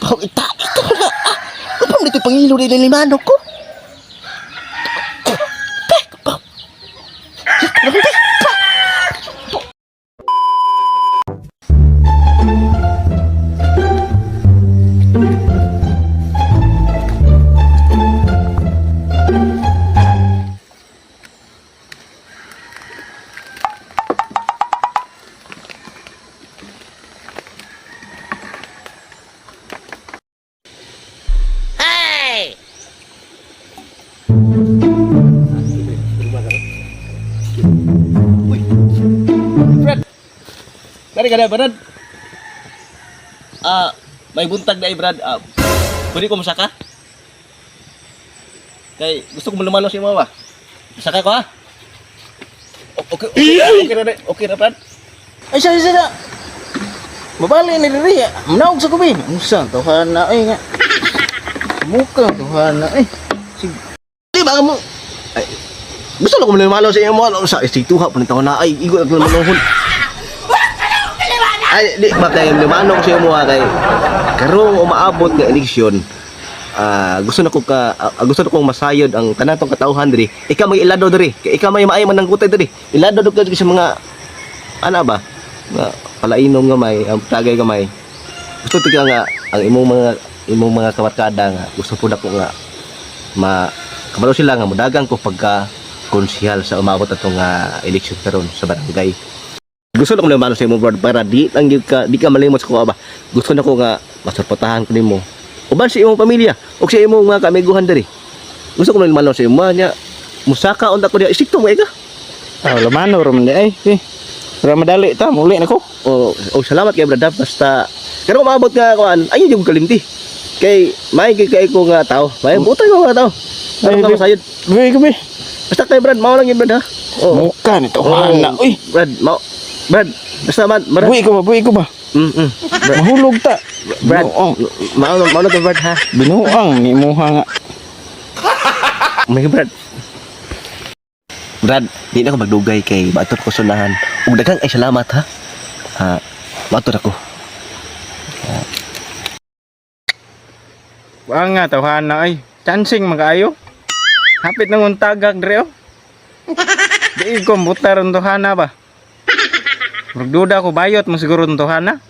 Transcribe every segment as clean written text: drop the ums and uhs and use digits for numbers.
Pau ita na. Apa mo dito pangilo din ng limano ko? Pau. Dari kada Brad. May buntag na Brad. Pwede ko masaka? Kay gusto ko malumalo si mo ba? Masaka ko ha? Okay na Brad. Ay sa. Mabali ni diri. Manaog sa kubi. Unsa tuhan na ay nga. Muka tuhan na ay. Sige. Di ba mo? Ay. Gusto ko malumalo sa imo sa isituha pa nitaw na ay igo ang manuhon. Ay, di ba kayo lumanong sa imo kay karong umaabot nga eleksyon. Gusto na kong masayod ang tanatong katauhan diri. Ikaw may ilado diri. Ikaw may maay man ng gutay diri. Ilado dog sa mga ana ba? Nga palainom nga may, ang tagay nga may. Gusto tika nga ang imong mga kabarkada nga gusto pud ako nga kabalo sila nga mudagan ko pagka konsyal sa umabot atong eleksyon karon sa barangay. Gusto na ko naman sa imo Brad para di ka malimot sa kuha ba. Gusto na ko nga masurpotahan ko nimo. Uban sa imong pamilya o sa imong mga kamiguhan diri. Gusto ko naman sa imo nya musaka unta ko dia isikto mo ika. Lamano rom di ay. Para madali ta muli nako. Salamat kay Brad basta pero umabot nga kuan ayo jud kalimti. Kay may kay ko nga tao. May butay ko nga tao. Ay ka masayod. Gabi. Basta kay Brad mao lang yun Brad ha. Muka nito hana. Uy, Brad, basta man, buhi ko ba? Mahulog ta. Brad, mauna ka Brad ha? Binuang ni muha nga. May Brad. Brad, di na ako magdugay kay batot ko sunahan. Ug daghang ay salamat ha. Batot ako. Wa nga tawhana ay. Chancing magayo. Hapit nang untagag dre oh. Di ko butar untuhana ba? Magduda ko bayot mo siguro untuhana.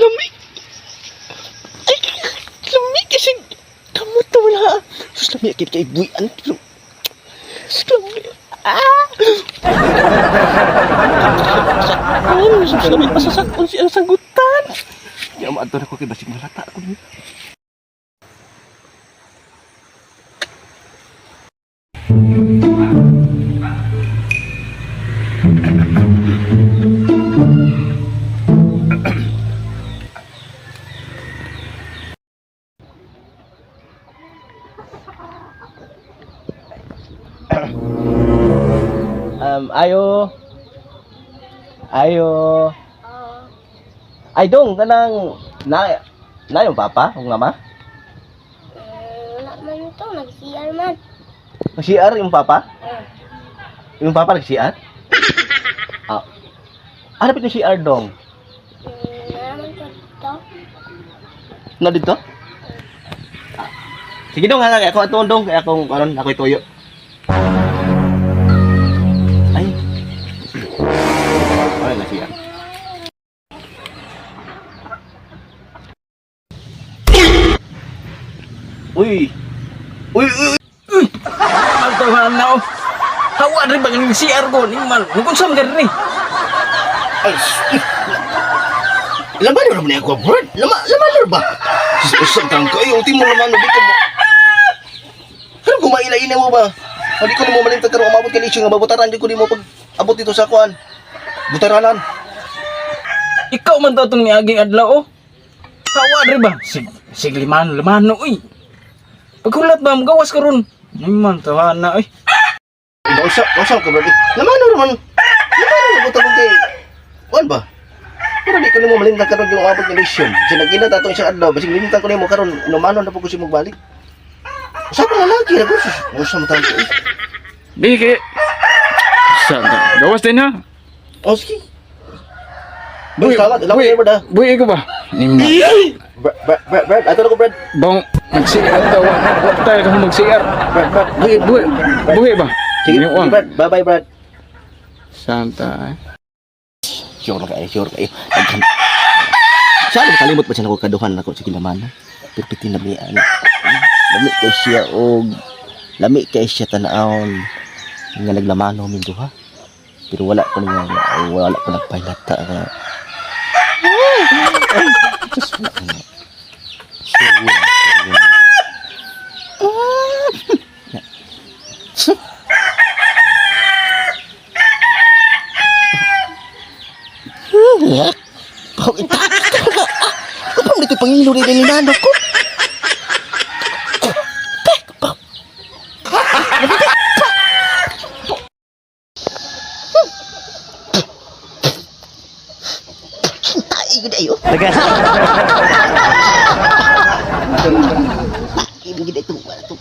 Lamig. Ay, lamig kasi kamot na wala. Sus, lamig akit kay buyan. Sus, lamig. Sus, lamig masasakon siya ang sagutan. Di ang maadto na ko kay basig malata ako niya. Ayo. Ay dong kanang na yung papa, yung mama? Wala man ito, nag-CR man. Nag-CR yung papa? Yung papa nag-CR? Ano pa yung CR dong? Naman ko ito. Na dito? Sige dong, kaya ako ito dong, kaya akong karon ako ituyo. Ay. Ay, nag-CR. Uy. Ang tawhana oh. Hawa rin bang yung CR ko ni man. Kung saan ka rin eh. Ay. Laman na naman ako, Brad. Laman ba? Susang kang kayo, uti mo naman dito mo. Pero kung maila-ina mo ba? Hindi ko na mo malintag karong umabot ka lisyo nga babutaran di ko di mo pag abot dito sa kuan. Butaranan. Ikaw man daw itong niaging adlaw oh. Hawa rin ba? Sige limano uy. Pagkulat ba magawas ka ron? Naman tawhana uy. Bausa ka, Brad. Laman na naman. Laman na butang kay. Kuan ba? Pero di ko nimo malintag karon yung abot ng leksyon. Sa nagina tato isang adlaw, basig lintag ko nimo karon numano na po ko si magbalik. Usa pa nga lagi ra ko. Usa mo tanto. Di kay sa gawas din ha. Oh, sige. Boy, salat, lang kayo ba? Buhi ko ba? Nima. Brad, ato na ko, Brad. Bong mag-CR daw. Wa tayo ka mag-CR. Brad. Buhi ba? Sige, Yung uwang. Brad. Bye-bye, Brad. Santa. Sure kayo. Saan mo kalimot ba siya na ko kaduhan na ko sa kilaman? Perpitin na niya. Lami kay siya og lami kay siya tanaon nga naglamano min duha. Pero wala ko nagpahilata nga. Kapag dito pangilo rin ang inanok ko. Tayo ko na yun. Taga. Ibig na ito. Wala ito.